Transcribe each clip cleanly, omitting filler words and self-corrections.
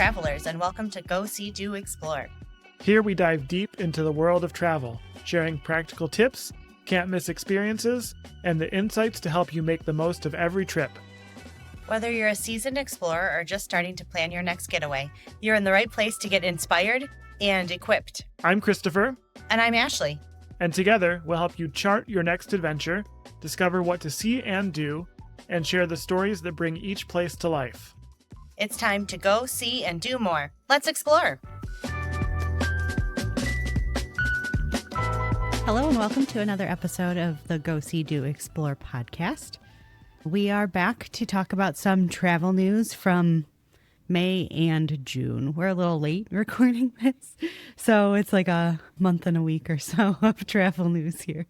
travelers, and welcome to Go See Do Explore. Here we dive deep into the world of travel, sharing practical tips, can't-miss experiences, and the insights to help you make the most of every trip. Whether you're a seasoned explorer or just starting to plan your next getaway, you're in the right place to get inspired and equipped. I'm Christopher. And I'm Ashleigh. And together, we'll help you chart your next adventure, discover what to see and do, and share the stories that bring each place to life. It's time to go, see, and do more. Let's explore. Hello and welcome to another episode of the Go See Do Explore podcast. We are back to talk about some travel news from May and June. We're a little late recording this, so it's like a month and a week or so of travel news here.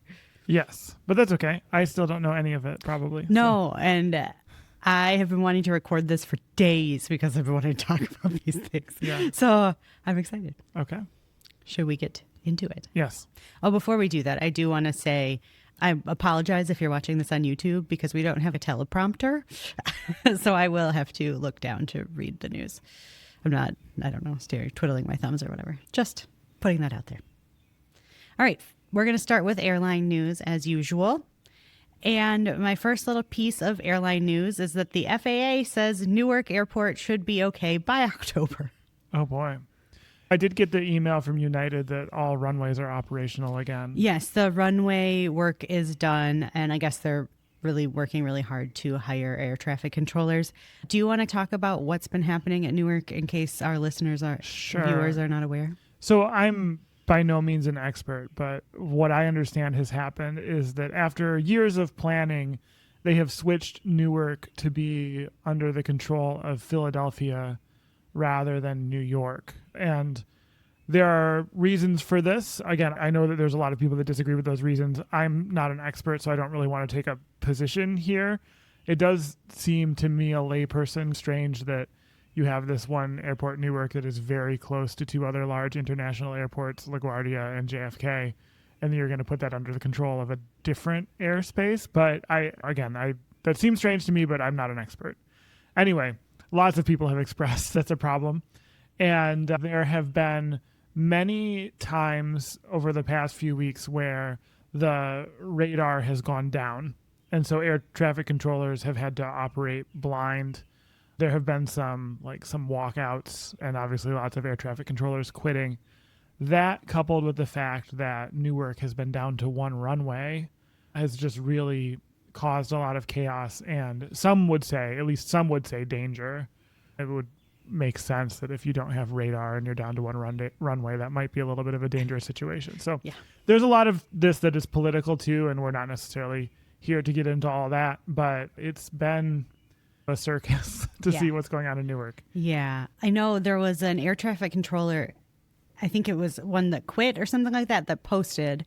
Yes, but that's okay. I still don't know any of it, probably. No, and I have been wanting to record this for days because I've been wanting to talk about these things. Yeah. So I'm excited. Okay. Should we get into it? Yes. Oh, before we do that, I do want to say I apologize if you're watching this on YouTube because we don't have a teleprompter. So I will have to look down to read the news. I'm not, twiddling my thumbs or whatever. Just putting that out there. All right. We're going to start with airline news as usual. And my first little piece of airline news is that the FAA says Newark Airport should be okay by October. Oh, boy. I did get the email from United that all runways are operational again. Yes, the runway work is done, and I guess they're really working really hard to hire air traffic controllers. Do you want to talk about what's been happening at Newark in case our viewers are not aware? So I'm by no means an expert, but what I understand has happened is that after years of planning, they have switched Newark to be under the control of Philadelphia rather than New York. And there are reasons for this. Again, I know that there's a lot of people that disagree with those reasons. I'm not an expert, so I don't really want to take a position here. It does seem to me, a layperson, strange that you have this one airport in Newark that is very close to two other large international airports, LaGuardia and JFK, and you're going to put that under the control of a different airspace. But that seems strange to me, but I'm not an expert. Anyway, lots of people have expressed that's a problem. And there have been many times over the past few weeks where the radar has gone down. And so air traffic controllers have had to operate blind. There have been some walkouts and obviously lots of air traffic controllers quitting. That, coupled with the fact that Newark has been down to one runway, has just really caused a lot of chaos and some would say danger. It would make sense that if you don't have radar and you're down to one runway, that might be a little bit of a dangerous situation. So yeah. There's a lot of this that is political too, and we're not necessarily here to get into all that, but it's been a circus to see what's going on in Newark. Yeah. I know there was an air traffic controller, I think it was one that quit or something like that posted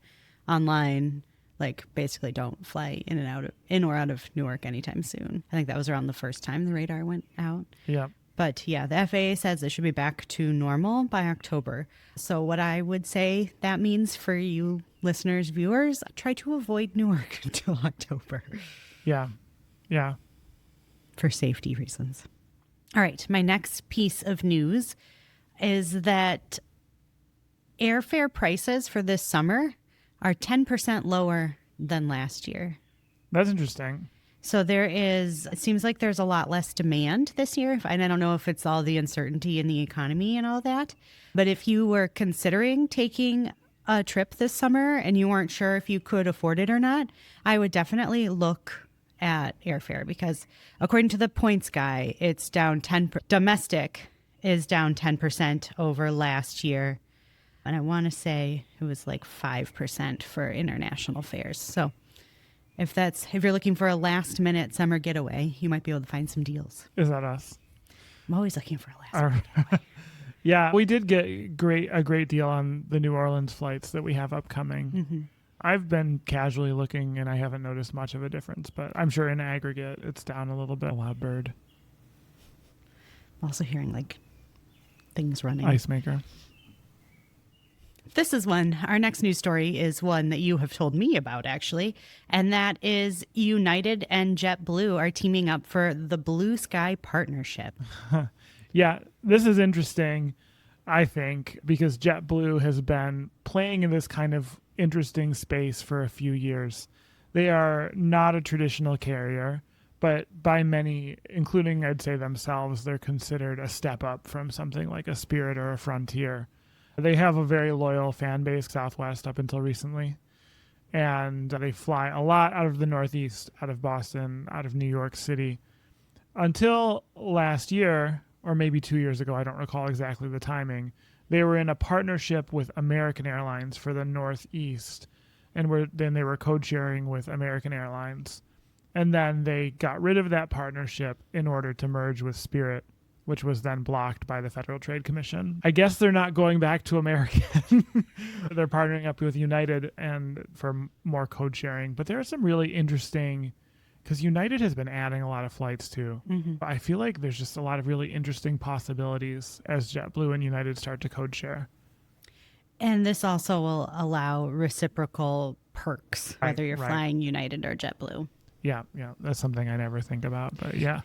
online, like basically don't fly in or out of Newark anytime soon. I think that was around the first time the radar went out. Yeah. But yeah, the FAA says it should be back to normal by October. So what I would say that means for you listeners, viewers, try to avoid Newark until October. Yeah. Yeah. For safety reasons. All right. My next piece of news is that airfare prices for this summer are 10% lower than last year. That's interesting. So it seems like there's a lot less demand this year. And I don't know if it's all the uncertainty in the economy and all that. But if you were considering taking a trip this summer and you weren't sure if you could afford it or not, I would definitely look at airfare because according to the points guy, it's down 10%. Domestic is down 10% over last year. And I want to say it was like 5% for international fares. So if you're looking for a last minute summer getaway, you might be able to find some deals. Is that us? I'm always looking for a last minute getaway. Yeah, we did get a great deal on the New Orleans flights that we have upcoming. Mm-hmm. I've been casually looking and I haven't noticed much of a difference, but I'm sure in aggregate it's down a little bit. A loud bird. I'm also hearing things running. Ice maker. This is our next news story is one that you have told me about, actually, and that is United and JetBlue are teaming up for the Blue Sky Partnership. Yeah, this is interesting, I think, because JetBlue has been playing in this kind of interesting space for a few years. They are not a traditional carrier, but by many, including I'd say themselves, they're considered a step up from something like a Spirit or a Frontier. They have a very loyal fan base, Southwest, up until recently. And they fly a lot out of the Northeast, out of Boston, out of New York City. Until last year, or maybe 2 years ago, I don't recall exactly the timing, they were in a partnership with American Airlines for the Northeast. And then they were code-sharing with American Airlines. And then they got rid of that partnership in order to merge with Spirit, which was then blocked by the Federal Trade Commission. I guess they're not going back to American. They're partnering up with United and for more code sharing. But there are some really interesting, because United has been adding a lot of flights too. Mm-hmm. I feel like there's just a lot of really interesting possibilities as JetBlue and United start to code share. And this also will allow reciprocal perks, whether you're flying United or JetBlue. Yeah. That's something I never think about, but yeah.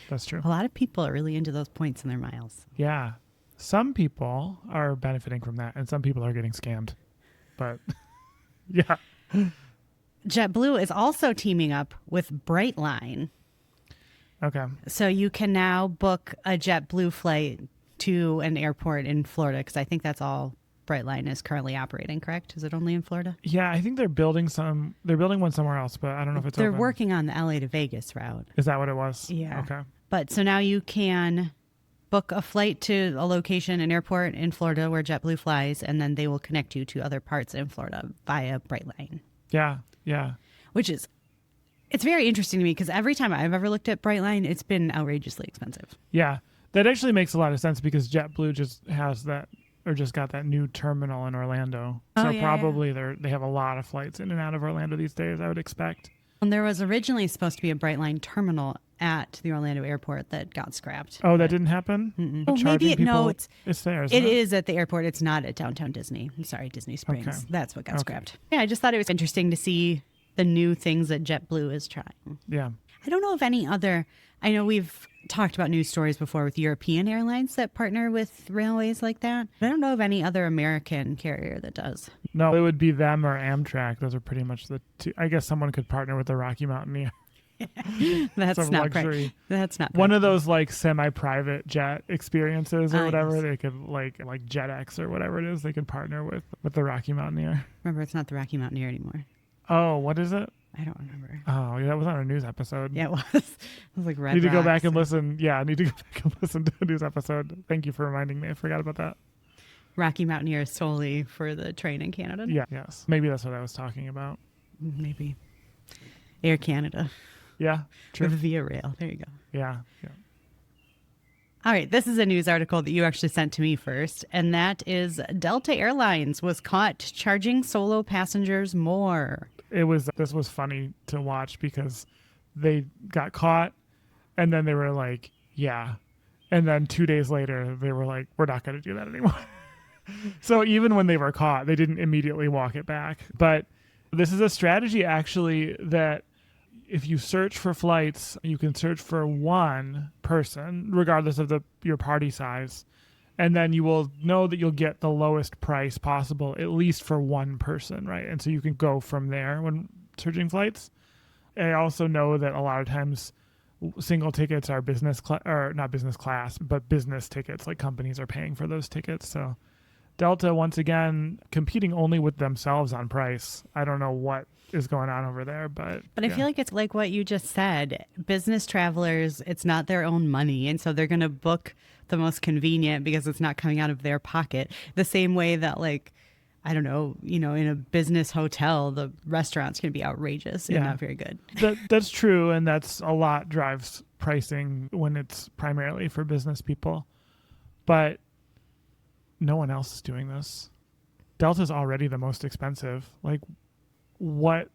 That's true. A lot of people are really into those points in their miles. Yeah. Some people are benefiting from that, and some people are getting scammed. But, yeah. JetBlue is also teaming up with Brightline. Okay. So you can now book a JetBlue flight to an airport in Florida, because I think that's all Brightline is currently operating, correct? Is it only in Florida? Yeah, I think they're building one somewhere else, but I don't know if it's They're open. working on the LA to Vegas route. Is that what it was? Yeah. Okay. But so now you can book a flight to a location, an airport in Florida where JetBlue flies, and then they will connect you to other parts in Florida via Brightline. Yeah. It's very interesting to me because every time I've ever looked at Brightline, it's been outrageously expensive. Yeah. That actually makes a lot of sense because JetBlue just has that, or just got that new terminal in Orlando. So probably they have a lot of flights in and out of Orlando these days, I would expect. And there was originally supposed to be a Brightline terminal at the Orlando airport that got scrapped. Oh, that didn't happen? Oh, maybe it's there, isn't it? It is at the airport. It's not at downtown Disney. I'm sorry, Disney Springs. Okay. That's what got scrapped. Yeah, I just thought it was interesting to see the new things that JetBlue is trying. Yeah. I don't know if any other, I know we've talked about news stories before with European airlines that partner with railways like that. I don't know of any other American carrier that does. No, it would be them or Amtrak. Those are pretty much the two. I guess someone could partner with the Rocky Mountaineer. That's not luxury. That's not one of those like semi-private jet experiences or whatever. Yes. They could like JetX or whatever it is. They could partner with the Rocky Mountaineer. Remember, it's not the Rocky Mountaineer anymore. Oh, what is it? I don't remember. Oh, yeah, that was on a news episode. Yeah, it was. It was like Red Need to go Rocks back and listen. Yeah, I need to go back and listen to a news episode. Thank you for reminding me. I forgot about that. Rocky Mountaineer is solely for the train in Canada. Yeah, yes. Maybe that's what I was talking about. Maybe. Air Canada. Yeah, true. With Via Rail. There you go. Yeah. All right, this is a news article that you actually sent to me first, and that is Delta Airlines was caught charging solo passengers more. This was funny to watch because they got caught and then they were like, yeah. And then 2 days later, they were like, we're not going to do that anymore. So even when they were caught, they didn't immediately walk it back. But this is a strategy actually that if you search for flights, you can search for one person, regardless of your party size. And then you will know that you'll get the lowest price possible, at least for one person, right? And so you can go from there when searching flights. I also know that a lot of times single tickets are not business class, but business tickets, like companies are paying for those tickets. So Delta, once again, competing only with themselves on price. I don't know what is going on over there, but I feel like it's like what you just said. Business travelers, it's not their own money, and so they're going to book the most convenient because it's not coming out of their pocket. The same way that, like, I don't know, in a business hotel, the restaurants can be outrageous and not very good. That's true, and that's a lot drives pricing when it's primarily for business people. But no one else is doing this. Delta's already the most expensive. Like, what?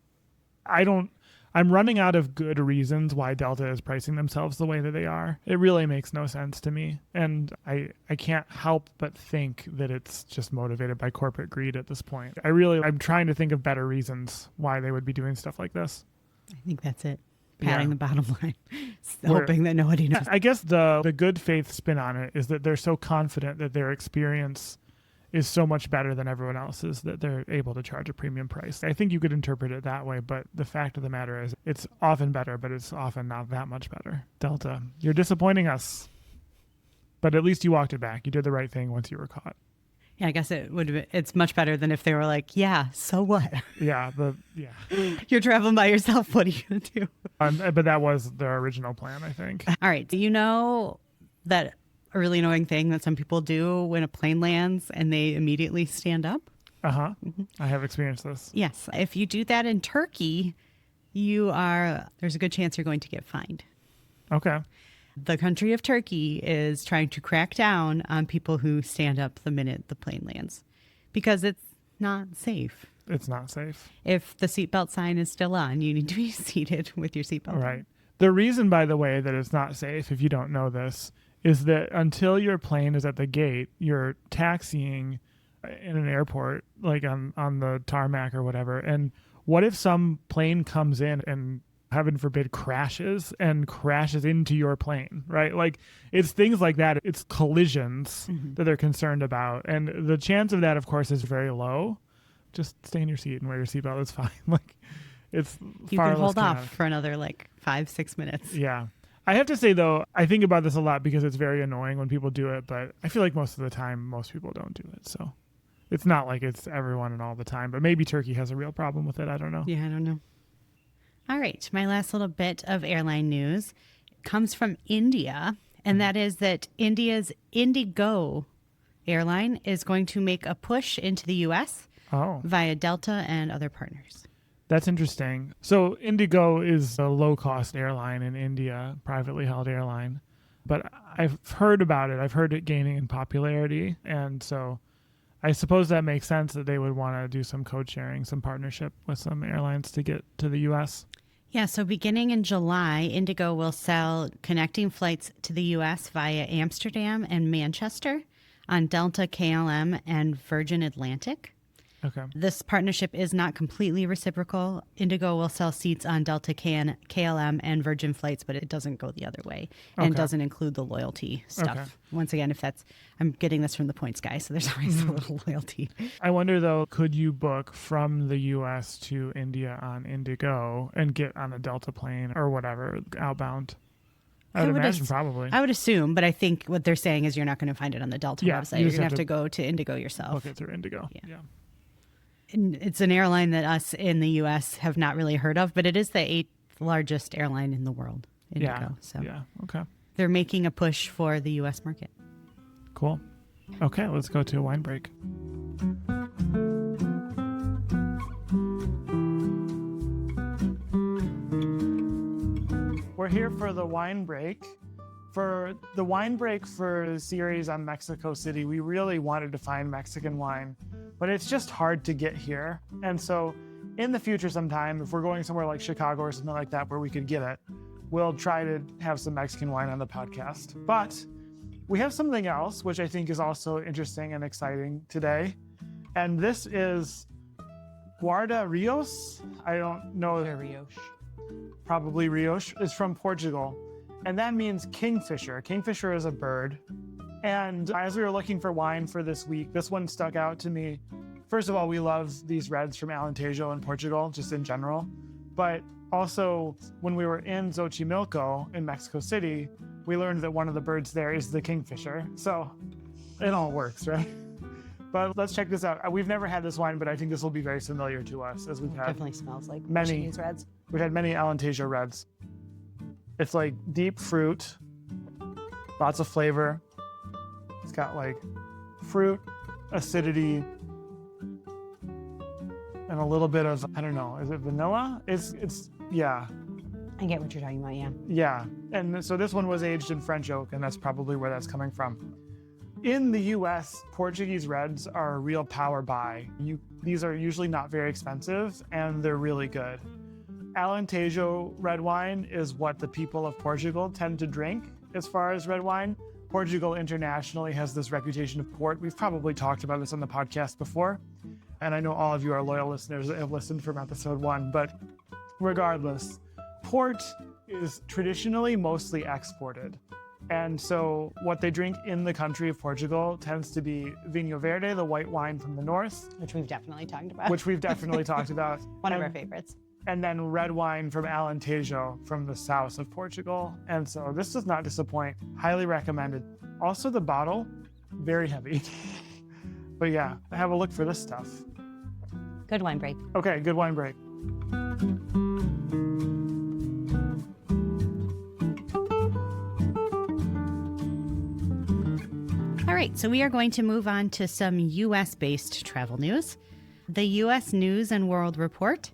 I'm running out of good reasons why Delta is pricing themselves the way that they are. It really makes no sense to me. And I can't help but think that it's just motivated by corporate greed at this point. I'm trying to think of better reasons why they would be doing stuff like this. I think that's it. Padding the bottom line. hoping that nobody knows. I guess the good faith spin on it is that they're so confident that their experience is so much better than everyone else's that they're able to charge a premium price. I think you could interpret it that way, but the fact of the matter is it's often better, but it's often not that much better. Delta, you're disappointing us. But at least you walked it back. You did the right thing once you were caught. Yeah, I guess it's much better than if they were like, yeah, so what? Yeah. You're traveling by yourself. What are you going to do? But that was their original plan, I think. All right. Do you know that a really annoying thing that some people do when a plane lands and they immediately stand up? Uh-huh. I have experienced this. Yes. If you do that in Turkey, there's a good chance you're going to get fined. Okay. The country of Turkey is trying to crack down on people who stand up the minute the plane lands because it's not safe. It's not safe. If the seatbelt sign is still on, you need to be seated with your seatbelt on. Right. The reason, by the way, that it's not safe, if you don't know this, is that until your plane is at the gate, you're taxiing in an airport, like on the tarmac or whatever. And what if some plane comes in and, heaven forbid, crashes into your plane, right? Like, it's things like that. It's collisions that they're concerned about. And the chance of that, of course, is very low. Just stay in your seat and wear your seatbelt. It's fine. Like, it's you far can less hold chaotic. off for another 5-6 minutes. Yeah. I have to say, though, I think about this a lot because it's very annoying when people do it, but I feel like most of the time, most people don't do it. So it's not like it's everyone and all the time, but maybe Turkey has a real problem with it. I don't know. Yeah, I don't know. All right. My last little bit of airline news comes from India, and that is that India's Indigo airline is going to make a push into the U.S. Via Delta and other partners. That's interesting. So Indigo is a low-cost airline in India, privately held airline. But I've heard about it. I've heard it gaining in popularity. And so I suppose that makes sense that they would want to do some code sharing, some partnership with some airlines to get to the U.S. Yeah, so beginning in July, Indigo will sell connecting flights to the U.S. via Amsterdam and Manchester on Delta, KLM, and Virgin Atlantic. Okay. This partnership is not completely reciprocal. Indigo will sell seats on Delta, KLM, and Virgin flights, but it doesn't go the other way and doesn't include the loyalty stuff. Okay. Once again, I'm getting this from the points guy, so there's always a little loyalty. I wonder, though, could you book from the U.S. to India on Indigo and get on a Delta plane or whatever outbound? I would imagine probably. I would assume, but I think what they're saying is you're not going to find it on the Delta website. You're going to have to go to Indigo yourself. Book it through Indigo. Yeah. And it's an airline that us in the U.S. have not really heard of, but it is the 8th largest airline in the world, Indigo. Okay. They're making a push for the U.S. market. Cool. Okay, let's go to a wine break. We're here for the wine break. For the wine break for the series on Mexico City, we really wanted to find Mexican wine, but it's just hard to get here. And so in the future sometime, if we're going somewhere like Chicago or something like that where we could get it, we'll try to have some Mexican wine on the podcast. But we have something else, which I think is also interesting and exciting today. And this is Guarda Rios. I don't know. Rios. Probably Rios. It's from Portugal. And that means kingfisher. Kingfisher is a bird. And as we were looking for wine for this week, this one stuck out to me. First of all, we love these reds from Alentejo in Portugal, just in general. But also, when we were in Xochimilco in Mexico City, we learned that one of the birds there is the kingfisher. So it all works, right? But let's check this out. We've never had this wine, but I think this will be very familiar to us as we've had Definitely smells like many Portuguese reds. We've had many Alentejo reds. It's like deep fruit, lots of flavor. It's got like fruit, acidity, and a little bit of, I don't know, is it vanilla? It's yeah. I get what you're talking about, yeah. Yeah, and so this one was aged in French oak, and that's probably where that's coming from. In the US, Portuguese reds are a real power buy. These are usually not very expensive, and they're really good. Alentejo red wine is what the people of Portugal tend to drink as far as red wine. Portugal internationally has this reputation of port. We've probably talked about this on the podcast before, and I know all of you are loyal listeners that have listened from episode 1, but regardless, port is traditionally mostly exported. And so what they drink in the country of Portugal tends to be vinho verde, the white wine from the north. Which we've definitely talked about. Which we've definitely talked about. One of our favorites. And then red wine from Alentejo from the south of Portugal. And so this does not disappoint. Highly recommended. Also the bottle, very heavy. But yeah, have a look for this stuff. Good wine break. Okay, good wine break. All right, so we are going to move on to some U.S.-based travel news. The U.S. News and World Report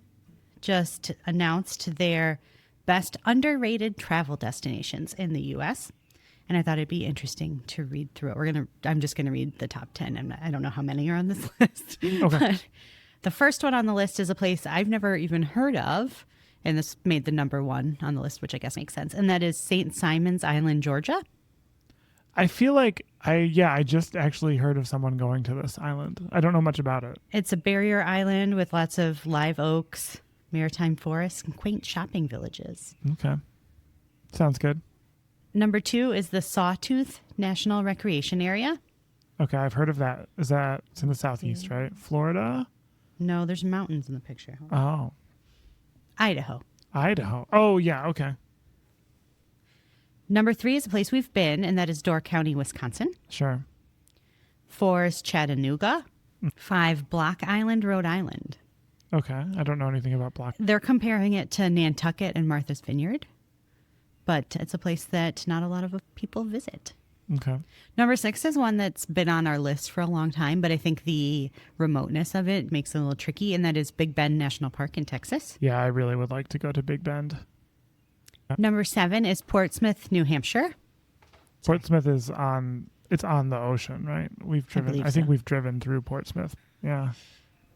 just announced their best underrated travel destinations in the U.S., and I thought it'd be interesting to read through it. I'm just going to read the top 10. I don't know how many are on this list. Okay. But the first one on the list is a place I've never even heard of, and this made the number one on the list, which I guess makes sense, and that is St. Simon's Island, Georgia. I feel like I just actually heard of someone going to this island. I don't know much about it. It's a barrier island with lots of live oaks, maritime forests, and quaint shopping villages. Okay. Sounds good. Number 2 is the Sawtooth National Recreation Area. Okay, I've heard of that. It's in the southeast, right? Florida? No, there's mountains in the picture. Oh. Idaho. Idaho. Oh, yeah, okay. Number 3 is a place we've been, and that is Door County, Wisconsin. Sure. 4 is Chattanooga. 5, Block Island, Rhode Island. Okay, I don't know anything about Block. They're comparing it to Nantucket and Martha's Vineyard, but it's a place that not a lot of people visit. Okay. Number 6 is one that's been on our list for a long time, but I think the remoteness of it makes it a little tricky, and that is Big Bend National Park in Texas. Yeah, I really would like to go to Big Bend. Number 7 is Portsmouth, New Hampshire. Portsmouth is on the ocean, right? We've driven. I think so. we've driven through Portsmouth. Yeah.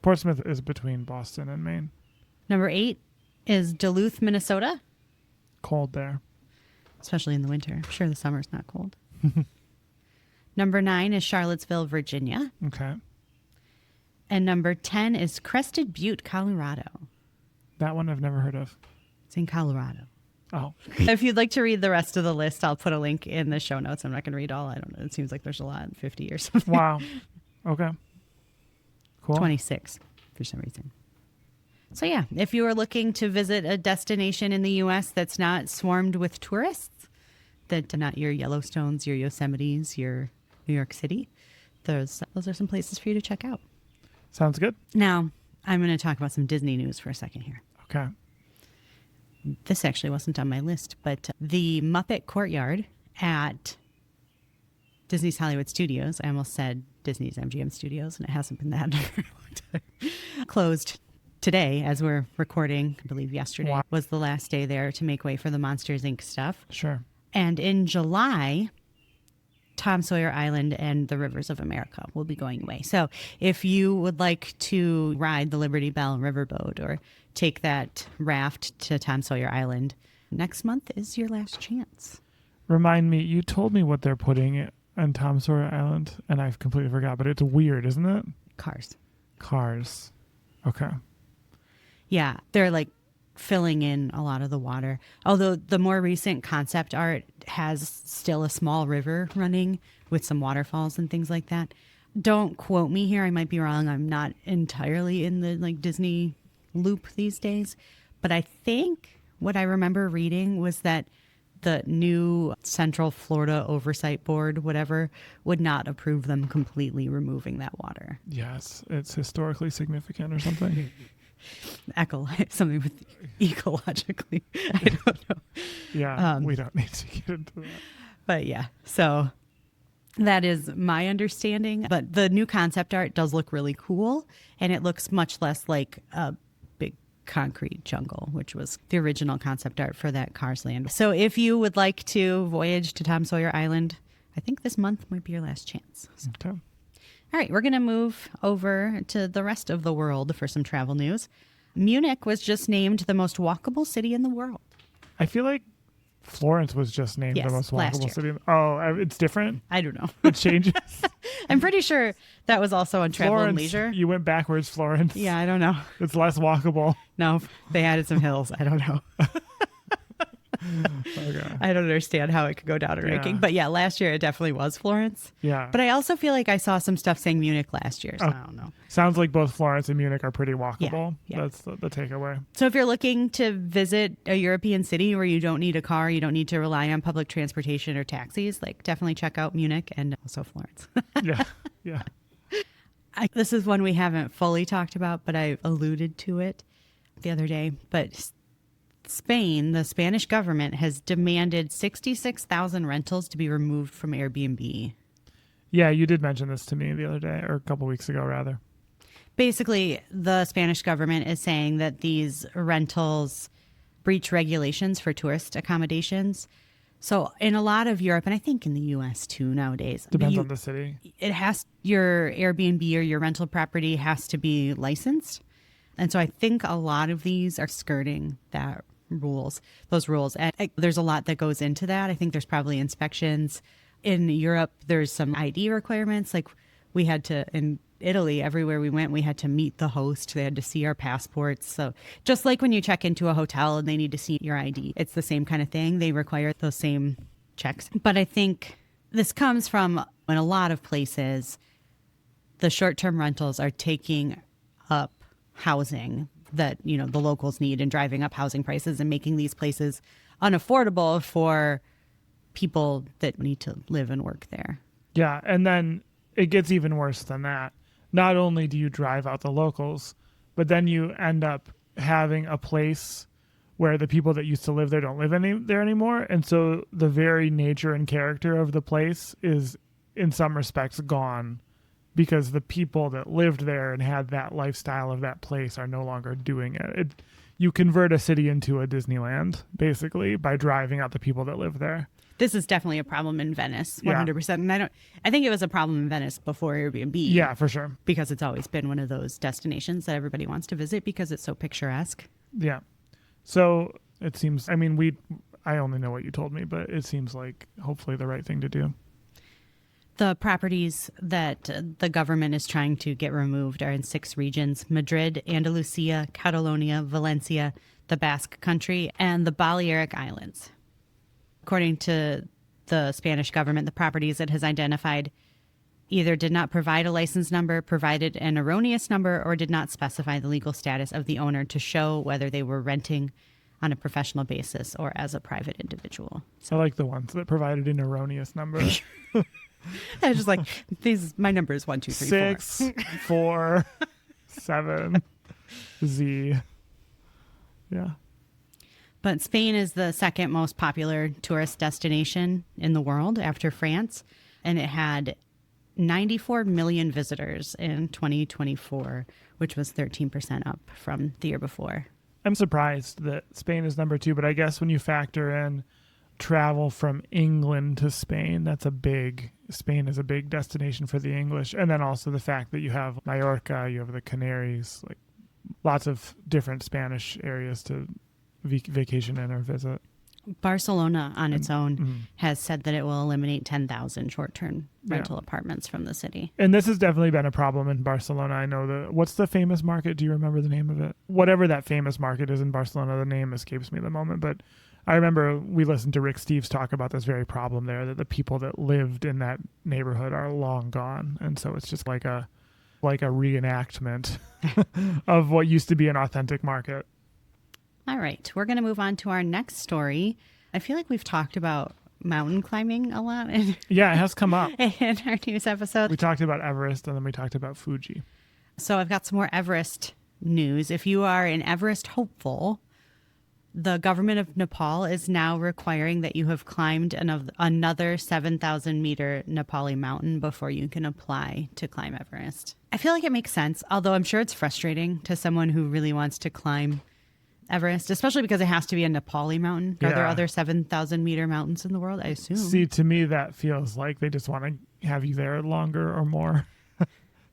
Portsmouth is between Boston and Maine. Number 8 is Duluth, Minnesota, Cold there. especially in the winter. I'm sure the summer's not cold. Number 9 is Charlottesville, Virginia. Okay. And number 10 is Crested Butte, Colorado. That one I've never heard of. It's in Colorado. Oh. If you'd like to read the rest of the list, I'll put a link in the show notes. I'm not going to read all. I don't know. It seems like there's a lot, 50 or something. Wow. Okay. Cool. 26 for some reason. So yeah, if you are looking to visit a destination in the U.S. that's not swarmed with tourists, that not your Yellowstones, your Yosemites, your New York City, those are some places for you to check out. Sounds good. Now, I'm going to talk about some Disney news for a second here. Okay. This actually wasn't on my list, but the Muppet Courtyard at Disney's Hollywood Studios, I almost said Disney's MGM Studios, and it hasn't been that for a long time, closed today as we're recording. I believe yesterday Wow. was the last day there to make way for the Monsters, Inc. stuff. Sure. And in July, Tom Sawyer Island and the Rivers of America will be going away. So if you would like to ride the Liberty Bell riverboat or take that raft to Tom Sawyer Island, next month is your last chance. Remind me, you told me what they're putting on Tom Sawyer Island, and I've completely forgot, but it's weird, isn't it? Cars. Okay. Yeah, they're like filling in a lot of the water. Although the more recent concept art has still a small river running with some waterfalls and things like that. Don't quote me here. I might be wrong. I'm not entirely in the Disney loop these days. But I think what I remember reading was that the new Central Florida Oversight Board, whatever, would not approve them completely removing that water. Yes, it's historically significant or something. Something with ecologically. I don't know. Yeah, we don't need to get into that. But yeah, so that is my understanding. But the new concept art does look really cool, and it looks much less like a big concrete jungle, which was the original concept art for that Cars Land. So if you would like to voyage to Tom Sawyer Island, I think this month might be your last chance. So. Okay. All right, we're going to move over to the rest of the world for some travel news. Munich was just named the most walkable city in the world. I feel like Florence was just named Yes, the most last walkable year. city. Oh, it's different? I don't know. It changes? I'm pretty sure that was also on Travel and Leisure. You went backwards, Florence. Yeah, I don't know. It's less walkable. No, they added some hills. I don't know. Okay. I don't understand how it could go down in ranking. But yeah, last year it definitely was Florence. Yeah. But I also feel like I saw some stuff saying Munich last year. So I don't know. Sounds like both Florence and Munich are pretty walkable. Yeah. That's the takeaway. So if you're looking to visit a European city where you don't need a car, you don't need to rely on public transportation or taxis, like definitely check out Munich and also Florence. Yeah. Yeah. This is one we haven't fully talked about, but I alluded to it the other day. But Spain, the Spanish government, has demanded 66,000 rentals to be removed from Airbnb. Yeah, you did mention this to me the other day, or a couple weeks ago, rather. Basically, the Spanish government is saying that these rentals breach regulations for tourist accommodations. So in a lot of Europe, and I think in the U.S. too nowadays. Depends on the city. Your Airbnb or your rental property has to be licensed. And so I think a lot of these are skirting those rules. And there's a lot that goes into that. I think there's probably inspections. In Europe, there's some ID requirements. Like we had to, in Italy, everywhere we went, we had to meet the host. They had to see our passports. So just like when you check into a hotel and they need to see your ID, it's the same kind of thing. They require those same checks. But I think this comes from, in a lot of places, the short-term rentals are taking up housing that, the locals need and driving up housing prices and making these places unaffordable for people that need to live and work there. Yeah, and then it gets even worse than that. Not only do you drive out the locals, but then you end up having a place where the people that used to live there don't live there anymore. And so the very nature and character of the place is, in some respects, gone because the people that lived there and had that lifestyle of that place are no longer doing it. You convert a city into a Disneyland, basically, by driving out the people that live there. This is definitely a problem in Venice, 100%. And I think it was a problem in Venice before Airbnb. Yeah, for sure. Because it's always been one of those destinations that everybody wants to visit because it's so picturesque. Yeah. So it seems, I only know what you told me, but it seems like hopefully the right thing to do. The properties that the government is trying to get removed are in 6 regions: Madrid, Andalusia, Catalonia, Valencia, the Basque Country, and the Balearic Islands. According to the Spanish government, the properties it has identified either did not provide a license number, provided an erroneous number, or did not specify the legal status of the owner to show whether they were renting on a professional basis or as a private individual. So I like the ones that provided an erroneous number. I was just like, my number is 1, 2, 3, 6, 4, 7, Z. Yeah. But Spain is the second most popular tourist destination in the world after France, and it had 94 million visitors in 2024, which was 13% up from the year before. I'm surprised that Spain is number 2, but I guess when you factor in travel from England to Spain, Spain is a big destination for the English. And then also the fact that you have Mallorca, you have the Canaries, like lots of different Spanish areas to vacation in or visit. Barcelona on its own has said that it will eliminate 10,000 short-term rental apartments from the city. And this has definitely been a problem in Barcelona. I know what's the famous market? Do you remember the name of it? Whatever that famous market is in Barcelona, the name escapes me at the moment. But I remember we listened to Rick Steves talk about this very problem there, that the people that lived in that neighborhood are long gone. And so it's just like a reenactment of what used to be an authentic market. All right, we're going to move on to our next story. I feel like we've talked about mountain climbing a lot. Yeah, it has come up. In our news episode. We talked about Everest and then we talked about Fuji. So I've got some more Everest news. If you are an Everest hopeful, the government of Nepal is now requiring that you have climbed another 7,000 meter Nepali mountain before you can apply to climb Everest. I feel like it makes sense, although I'm sure it's frustrating to someone who really wants to climb Everest, especially because it has to be a Nepali mountain. Are there other 7,000 meter mountains in the world? I assume. See, to me, that feels like they just want to have you there longer or more.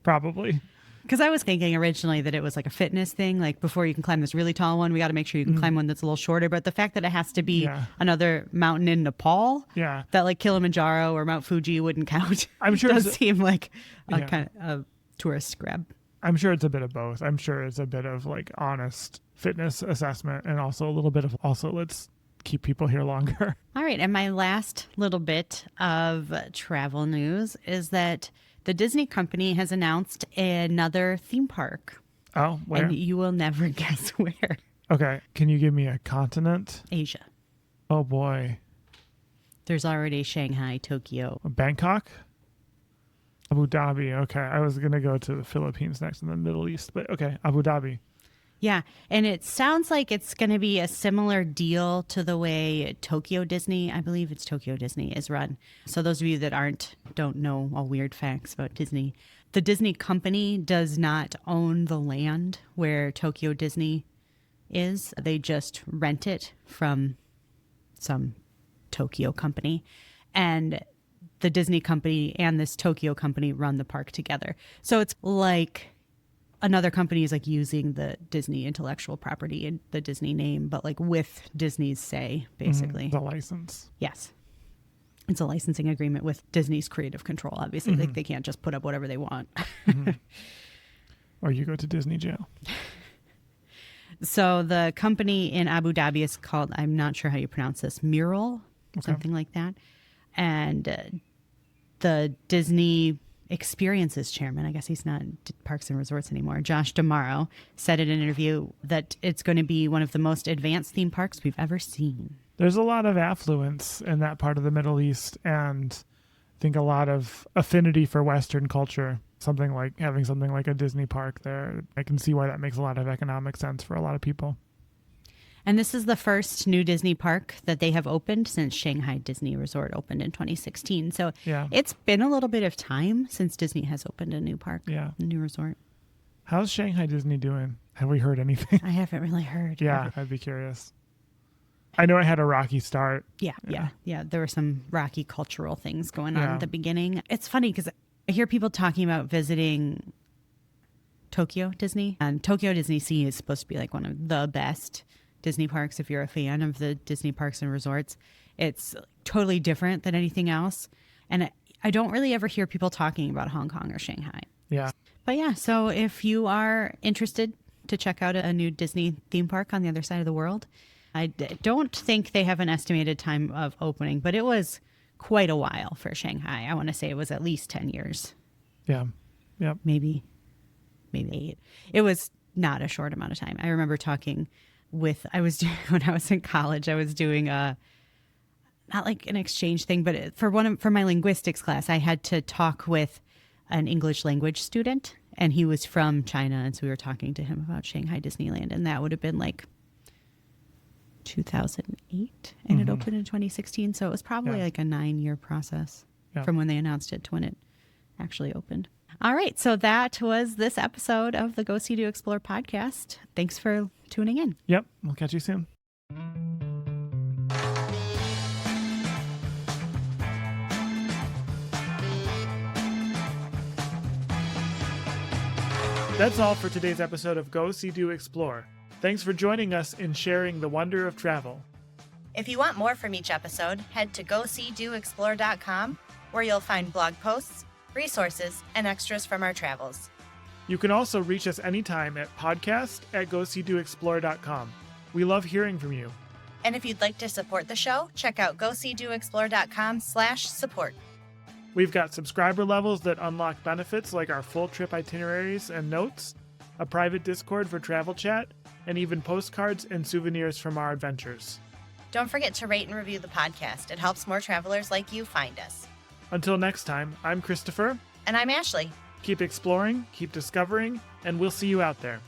Probably. Because I was thinking originally that it was like a fitness thing. Like before you can climb this really tall one, we got to make sure you can climb one that's a little shorter. But the fact that it has to be another mountain in Nepal, that like Kilimanjaro or Mount Fuji wouldn't count. I'm sure does seem like a kind of a tourist grab. I'm sure it's a bit of both. I'm sure it's a bit of like honest fitness assessment and also a little bit of let's keep people here longer. All right. And my last little bit of travel news is that the Disney company has announced another theme park. Oh, where? And you will never guess where. Okay. Can you give me a continent? Asia. Oh, boy. There's already Shanghai, Tokyo. Bangkok? Abu Dhabi. Okay. I was going to go to the Philippines next in the Middle East, but okay. Abu Dhabi. Yeah. And it sounds like it's going to be a similar deal to the way Tokyo Disney, I believe it's Tokyo Disney, is run. So those of you that don't know all weird facts about Disney, the Disney company does not own the land where Tokyo Disney is. They just rent it from some Tokyo company. And the Disney company and this Tokyo company run the park together. So it's like another company is like using the Disney intellectual property and the Disney name, but like with Disney's say, basically. The license. Yes. It's a licensing agreement with Disney's creative control, obviously. Like they can't just put up whatever they want. Or you go to Disney jail. So the company in Abu Dhabi is called, I'm not sure how you pronounce this, Mural, something like that. And the Disney Experiences chairman, I guess he's not Parks and Resorts anymore, Josh D'Amaro, said in an interview that it's going to be one of the most advanced theme parks we've ever seen. There's a lot of affluence in that part of the Middle East, and I think a lot of affinity for Western culture. Having something like a Disney park there, I can see why that makes a lot of economic sense for a lot of people. And this is the first new Disney park that they have opened since Shanghai Disney Resort opened in 2016. So It's been a little bit of time since Disney has opened a new park, a new resort. How's Shanghai Disney doing? Have we heard anything? I haven't really heard. Yeah, I'd be curious. I know I had a rocky start. Yeah. There were some rocky cultural things going on at the beginning. It's funny because I hear people talking about visiting Tokyo Disney, and Tokyo Disney Sea is supposed to be like one of the best Disney parks if you're a fan of the Disney parks and resorts. It's totally different than anything else. And I don't really ever hear people talking about Hong Kong or Shanghai. Yeah. But yeah, so if you are interested to check out a new Disney theme park on the other side of the world, I don't think they have an estimated time of opening, but it was quite a while for Shanghai. I want to say it was at least 10 years. Yeah. Yep. Maybe 8. It was not a short amount of time. I remember talking when I was in college, I was doing not like an exchange thing, but for my linguistics class, I had to talk with an English language student, and he was from China. And so we were talking to him about Shanghai Disneyland, and that would have been like 2008, and it opened in 2016. So it was probably like a 9-year process from when they announced it to when it actually opened. All right. So that was this episode of the Go See Do Explore podcast. Thanks for tuning in. Yep. We'll catch you soon. That's all for today's episode of Go See Do Explore. Thanks for joining us in sharing the wonder of travel. If you want more from each episode, head to GoSeeDoExplore.com, where you'll find blog posts, resources, and extras from our travels. You can also reach us anytime at podcast@GoSeeDoExplore.com. We love hearing from you. And if you'd like to support the show, check out GoSeeDoExplore.com/support. We've got subscriber levels that unlock benefits like our full trip itineraries and notes, a private Discord for travel chat, and even postcards and souvenirs from our adventures. Don't forget to rate and review the podcast. It helps more travelers like you find us. Until next time, I'm Christopher. And I'm Ashleigh. Keep exploring, keep discovering, and we'll see you out there.